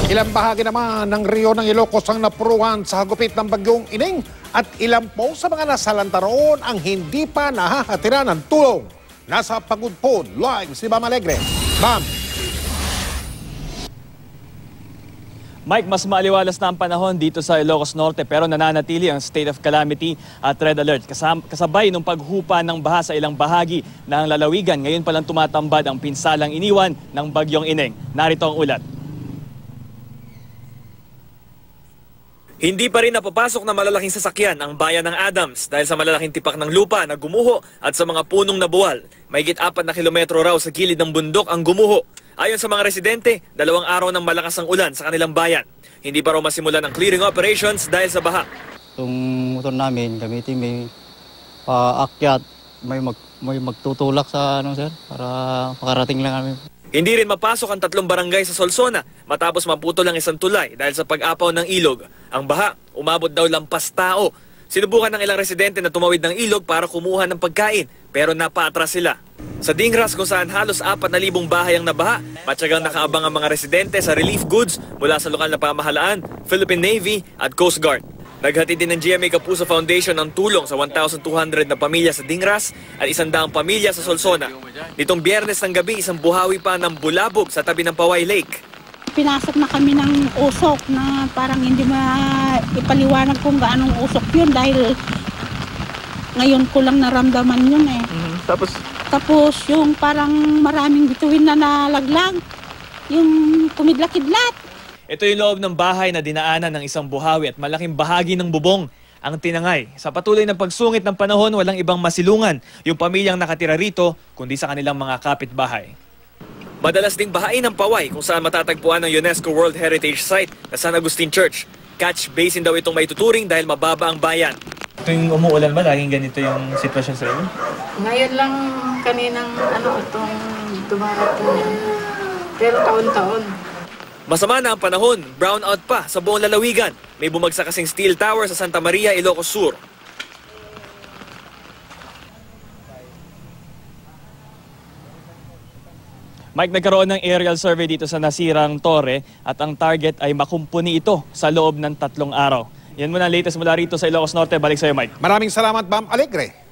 Ilang bahagi naman ng Rio ng Ilocos ang napuruhan sa hagupit ng bagyong Ining at ilan po sa mga nasalanta roon ang hindi pa nahahatira ng tulong. Nasa Pagudpod, live si Bam Alegre. Bam! Mike, mas maaliwalas na ang panahon dito sa Ilocos Norte pero nananatili ang state of calamity at red alert. Kasabay ng paghupa ng baha sa ilang bahagi ng lalawigan, ngayon palang tumatambad ang pinsalang iniwan ng bagyong Ining. Narito ang ulat. Hindi pa rin napapasok na malalaking sasakyan ang bayan ng Adams dahil sa malalaking tipak ng lupa na gumuho at sa mga punong nabuwal. Mahigit 4 na kilometro raw sa gilid ng bundok ang gumuho. Ayon sa mga residente, 2 araw ng malakas ang ulan sa kanilang bayan. Hindi pa raw masimulan ang clearing operations dahil sa baha. Itong motor namin, gamitin may paakyat, may magtutulak sa sir, para makarating lang kami. Hindi rin mapasok ang 3 barangay sa Solsona matapos maputol ang isang tulay dahil sa pag-apaw ng ilog. Ang baha, umabot daw lampas tao. Sinubukan ng ilang residente na tumawid ng ilog para kumuha ng pagkain pero napaatras sila. Sa Dingras kung saan halos 4,000 bahay ang nabaha, matyagang nakaabang ang mga residente sa relief goods mula sa lokal na pamahalaan, Philippine Navy at Coast Guard. Naghatid din ng GMA Kapuso Foundation ng tulong sa 1,200 na pamilya sa Dingras at 100 pamilya sa Solsona. Nitong Biyernes ng gabi, isang buhawi pa ng bulabog sa tabi ng Paway Lake. Pinasok na kami ng usok na parang hindi maipaliwanag kung gaanong usok yun dahil ngayon ko lang naramdaman yun eh. Tapos yung parang maraming bituin na nalaglag, yung kumidlak-kidlat. Ito yung loob ng bahay na dinaanan ng isang buhawi at malaking bahagi ng bubong ang tinangay. Sa patuloy na pagsungit ng panahon, walang ibang masilungan yung pamilyang nakatira rito kundi sa kanilang mga kapitbahay. Madalas ding bahain ng Paway kung saan matatagpuan ng UNESCO World Heritage Site na San Agustin Church. Catch basin daw itong maituturing dahil mababa ang bayan. Tuwing umuulan ba, laging ganito yung sitwasyon sa inyo? Ngayon lang kaninang itong dumarating. Pero taon-taon. Masama na ang panahon, brownout pa sa buong lalawigan. May bumagsak kasing steel tower sa Santa Maria, Ilocos Sur. Mike, nagkaroon ng aerial survey dito sa nasirang tore at ang target ay makumpuni ito sa loob ng 3 araw. Yan muna ang latest mula rito sa Ilocos Norte. Balik sa'yo, Mike. Maraming salamat, Bam Alegre.